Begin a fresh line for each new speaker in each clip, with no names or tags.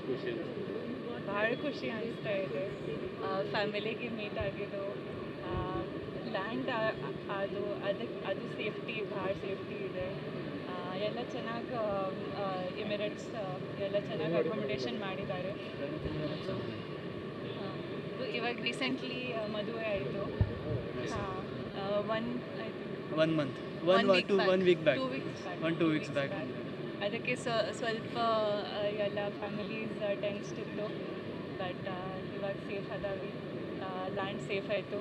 ಖುಷಿ
ಭಾಳ ಖುಷಿ ಅನಿಸ್ತಾ ಇದೆ. ಫ್ಯಾಮಿಲಿಗೆ ಮೀಟ್ ಆಗಿದ್ದು, ಲ್ಯಾಂಡ್ ಅದು ಸೇಫ್ಟಿ, ಭಾಳ ಸೇಫ್ಟಿ ಇದೆ. ಎಲ್ಲ ಚೆನ್ನಾಗಿ ಎಮಿರೇಟ್ಸ್ ಎಲ್ಲ ಚೆನ್ನಾಗಿ ಅಕೊಮಡೇಷನ್ ಮಾಡಿದ್ದಾರೆ. ಇವಾಗ ರೀಸೆಂಟ್ಲಿ ಮದುವೆ ಆಯಿತು.
one week back.
2 weeks back. ಅದಕ್ಕೆ ಸ್ವಲ್ಪ ಎಲ್ಲ ಫ್ಯಾಮಿಲೀಸ್ ಟೆನ್ಸ್ಡ್ ಇತ್ತು, ಬಟ್ ಇವಾಗ ಸೇಫ್ ಅದಾವಿ. ಲ್ಯಾಂಡ್ ಸೇಫ್ ಆಯಿತು,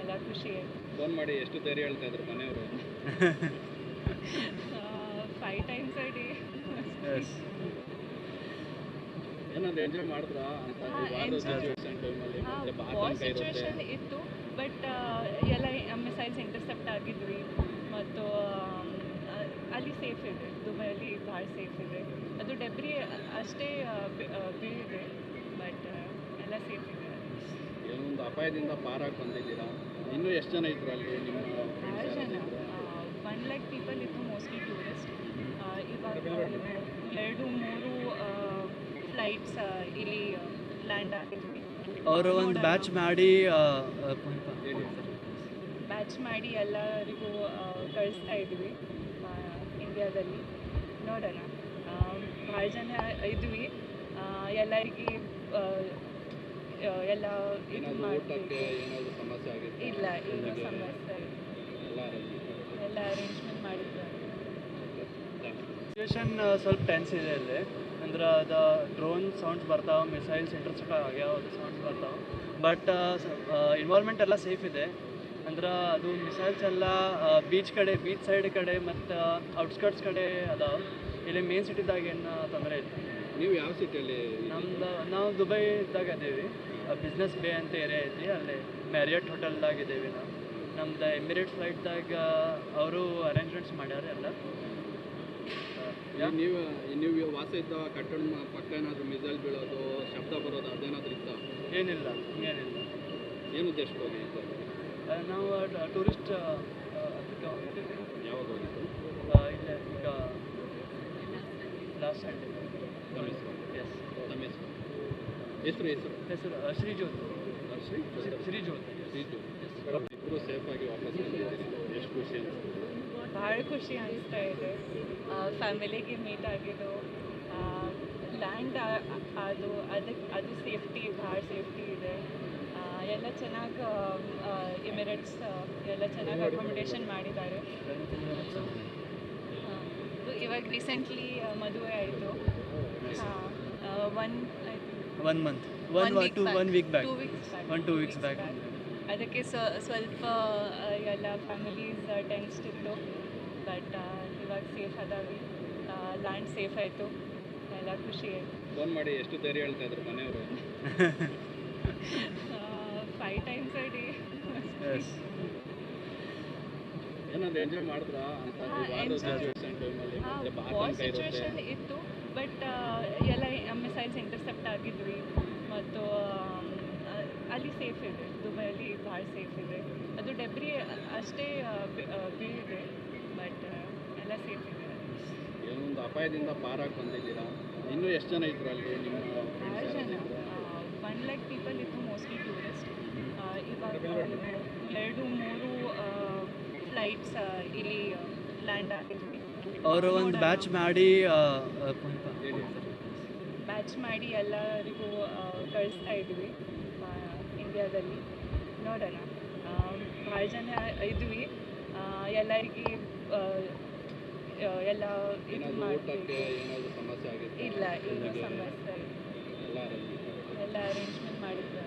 ಎಲ್ಲ ಖುಷಿ ಆಯಿತು.
ಫೋನ್ ಮಾಡಿ ಎಷ್ಟು ಧೈರ್ಯ ಹೇಳ್ತಾ ಇದ್ರು ಮನೆಯವರು?
5 times a day.
ಏನಾದ್ರು ಎಂಜಾಯ್ ಮಾಡಿದ್ರಾ ಅಂತ ಸಿಚುವೇಶನ್ ಟೈಮಲ್ಲಿ?
ಸಿಚುವೇಶನ್ ಇತ್ತು, ಬಟ್ ಎಲ್ಲ ಮಿಸೈಲ್ಸ್ ಇಂಟರ್ಸೆಪ್ಟ್ ಆಗಿದ್ವಿ. ಮತ್ತು ಅಲ್ಲಿ ಸೇಫ್ ಇದೆ, ದುಬೈಯಲ್ಲಿ ಭಾಳ ಸೇಫ್ ಇದೆ. ಅದು ಡೆಬ್ರಿ ಅಷ್ಟೇ ಬೀಳಿದೆ, ಬಟ್ ಎಲ್ಲ ಸೇಫ್ ಇದೆ.
ಏನೊಂದು ಅಪಾಯದಿಂದ ಪಾರಾಗಿ ಬಂದಿದ್ದೀರಾ? ಇನ್ನೂ ಎಷ್ಟು ಜನ ಇದ್ರು ಅಲ್ಲಿ ನಿಮ್ಮ
ಭಾಳ ಜನ, 1 lakh ಪೀಪಲ್ ಇತ್ತು, ಮೋಸ್ಟ್ಲಿ ಟೂರಿಸ್ಟ್. ಇವಾಗ 2-3 ಫ್ಲೈಟ್ಸ್ ಇಲ್ಲಿ ಲ್ಯಾಂಡ್ ಆಗಿದ್ವಿ.
ಅವರು ಒಂದು ಬ್ಯಾಚ್ ಮಾಡಿ
ಎಲ್ಲರಿಗೂ ಕಳಿಸ್ತಾ ಇದ್ವಿ ಇಂಡಿಯಾದಲ್ಲಿ. ನೋಡೋಣ, ಭಾಳ ಜನ ಇದ್ವಿ, ಎಲ್ಲರಿಗೆ ಎಲ್ಲ ಇದು
ಊಟಕ್ಕೆ ಏನಾದರೂ ಸಮಸ್ಯೆ ಆಗಿತ್ತು?
ಇಲ್ಲ, ಏನು ಸಮಸ್ಯೆ ಎಲ್ಲ ಅರೇಂಜ್ಮೆಂಟ್ ಮಾಡಿದ್ದಾರೆ.
ಸಿಚುವೇಶನ್ ಸ್ವಲ್ಪ ಟೆನ್ಸ್ ಇದೆ ಇಲ್ಲಿ. ಅಂದ್ರೆ ಅದು ಡ್ರೋನ್ ಸೌಂಡ್ಸ್ ಬರ್ತಾವೆ, ಮಿಸೈಲ್ಸ್ ಇಂಟರ್ಸೆಪ್ಟ್ ಆಗ್ಯಾವ, ಅದು ಸೌಂಡ್ಸ್ ಬರ್ತಾವೆ. ಬಟ್ ಇನ್ವಾಲ್ವ್ಮೆಂಟ್ ಎಲ್ಲ ಸೇಫ್ ಇದೆ. ಅಂದ್ರೆ ಅದು ಮಿಸೈಲ್ಸ್ ಎಲ್ಲ ಬೀಚ್ ಸೈಡ್ ಕಡೆ ಮತ್ತು ಔಟ್ಸ್ಕರ್ಟ್ಸ್ ಕಡೆ ಅದಾವೆ. ಇಲ್ಲಿ ಮೇನ್ ಸಿಟಿದಾಗ ಏನು ತೊಂದರೆ ಇಲ್ಲ.
ನೀವು ಯಾವ ಸಿಟಿಯಲ್ಲಿ?
ನಾವು ದುಬೈದಾಗ ಇದ್ದೀವಿ. ಬಿಸ್ನೆಸ್ ಬೇ ಅಂತ ಏರಿಯಾ ಐತಿ, ಅಲ್ಲಿ ಮ್ಯಾರಿಯಟ್ ಹೋಟೆಲ್ದಾಗ ಇದ್ದೀವಿ ನಾವು. ನಮ್ದು ಎಮಿರೇಟ್ಸ್ ಫ್ಲೈಟ್ದಾಗ ಅವರು ಅರೇಂಜ್ಮೆಂಟ್ಸ್ ಮಾಡ್ಯಾರ ಎಲ್ಲ.
ನೀವು ವಾಸ ಇದ್ದ ಕಟ್ಟಡ ಪಕ್ಕ ಏನಾದರೂ ಮಿಸೈಲ್ ಬೀಳೋದು, ಶಬ್ದ ಬರೋದು ಅದೇನಾದರೂ ಇತ್ತ?
ಏನಿಲ್ಲ, ಹಂಗೇನಿಲ್ಲ.
ಏನು ಉದ್ದೇಶಕ್ಕೆ ಹೋಗಿ
ನಾವು ಟೂರಿಸ್ಟ್
ಯಾವಾಗ ಹೋಗಿತ್ತು?
ಇಲ್ಲೇ ಈಗ ಲಾಸ್ಟ್ ಸಂಡೇ. ಹೆಸರು ಶ್ರೀಜ್ಯೋತ್.
ಇಬ್ಬರು ಸೇಫಾಗಿ ವಾಪಸ್ ಬಂದಿದ್ದೀರಿ, ಎಷ್ಟು ಖುಷಿ ಅನಿಸ್ತು?
ಭಾಳ ಖುಷಿ ಅನಿಸ್ತಾ ಇದೆ. ಫ್ಯಾಮಿಲಿಗೆ ಮೀಟ್ ಆಗಿದ್ದು, ಲ್ಯಾಂಡ್ ಅದು ಸೇಫ್ಟಿ, ಭಾಳ ಸೇಫ್ಟಿ ಇದೆ. ಎಲ್ಲ ಚೆನ್ನಾಗಿ ಎಮಿರೇಟ್ಸ್ ಎಲ್ಲ ಚೆನ್ನಾಗಿ ಅಕೊಮಡೇಷನ್ ಮಾಡಿದ್ದಾರೆ. ಇವಾಗ ರೀಸೆಂಟ್ಲಿ ಮದುವೆ ಆಯಿತು.
2 weeks back.
ಅದಕ್ಕೆ ಸ್ವಲ್ಪ ಎಲ್ಲ ಫ್ಯಾಮಿಲೀಸ್ ಟೆನ್ಸ್ಡ್ ಇತ್ತು, ಬಟ್ ಇವಾಗ ಸೇಫ್ ಅದಾವಿ. ಲ್ಯಾಂಡ್ ಸೇಫ್ ಆಯಿತು, ಎಲ್ಲ ಖುಷಿ ಆಯಿತು.
ಫೋನ್ ಮಾಡಿ ಎಷ್ಟು ಧೈರ್ಯ ಹೇಳ್ತಾ ಇದ್ರು ಮನೆಯವರು?
5 times a day.
ಏನಾದ್ರು ಎಂಜಾಯ್ ಮಾಡಿದ್ರಾ ಅಂತ ಸಿಚುವೇಶನ್ ಟೈಮಲ್ಲಿ?
ಸಿಚುವೇಶನ್ ಇತ್ತು, ಬಟ್ ಎಲ್ಲ ಮಿಸೈಲ್ಸ್ ಇಂಟರ್ಸೆಪ್ಟ್ ಆಗಿದ್ವಿ. ಮತ್ತು ಅಲ್ಲಿ ಸೇಫ್ ಇದೆ, ದುಬೈಯಲ್ಲಿ ಭಾಳ ಸೇಫ್ ಇದೆ. ಅದು ಡೆಬ್ರಿ ಅಷ್ಟೇ ಬೀಳಿದೆ, ಬಟ್ ಎಲ್ಲ ಸೇಫ್ ಇದೆ.
ಏನೊಂದು ಅಪಾಯದಿಂದ ಪಾರಾಗಿ ಬಂದಿದ್ದೀರಾ? ಇನ್ನೂ ಎಷ್ಟು ಜನ ಇದ್ರು ಅಲ್ಲಿ ನಿಮ್ಮ?
ಭಾಳ ಜನ, 1 lakh ಪೀಪಲ್ ಇತ್ತು, ಮೋಸ್ಟ್ಲಿ ಟೂರಿಸ್ಟ್. ಇವಾಗ 2-3 ಫ್ಲೈಟ್ಸ್ ಇಲ್ಲಿ ಲ್ಯಾಂಡ್ ಆಗಿದ್ವಿ.
ಅವರು ಒಂದು ಬ್ಯಾಚ್ ಮಾಡಿ
ಎಲ್ಲರಿಗೂ ಕಳಿಸ್ತಾ ಇದ್ವಿ ಇಂಡಿಯಾದಲ್ಲಿ. ನೋಡೋಣ, ಭಾಳ ಜನ ಇದ್ವಿ, ಎಲ್ಲರಿಗೆ ಎಲ್ಲ ಇದು
ಊಟಕ್ಕೆ ಏನಾದರೂ ಸಮಸ್ಯೆ ಆಗಿತ್ತು?
ಇಲ್ಲ, ಏನು ಸಮಸ್ಯೆ ಎಲ್ಲ ಅರೇಂಜ್ಮೆಂಟ್ ಮಾಡಿದ್ದಾರೆ.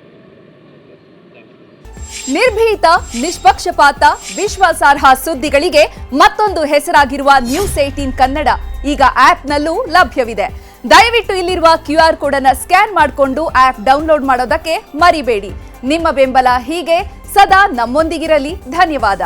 ನಿರ್ಭೀತ, ನಿಷ್ಪಕ್ಷಪಾತ, ವಿಶ್ವಾಸಾರ್ಹ ಸುದ್ದಿಗಳಿಗೆ ಮತ್ತೊಂದು ಹೆಸರಾಗಿರುವ News18 ಕನ್ನಡ ಈಗ ಆಪ್ನಲ್ಲೂ ಲಭ್ಯವಿದೆ. ದಯವಿಟ್ಟು ಇಲ್ಲಿರುವ QR ಕೋಡ್ ಅನ್ನು ಸ್ಕ್ಯಾನ್ ಮಾಡಿಕೊಂಡು ಆಪ್ ಡೌನ್ಲೋಡ್ ಮಾಡೋದಕ್ಕೆ ಮರಿಬೇಡಿ. ನಿಮ್ಮ ಬೆಂಬಲ ಹೀಗೆ ಸದಾ ನಮ್ಮೊಂದಿಗಿರಲಿ. ಧನ್ಯವಾದ.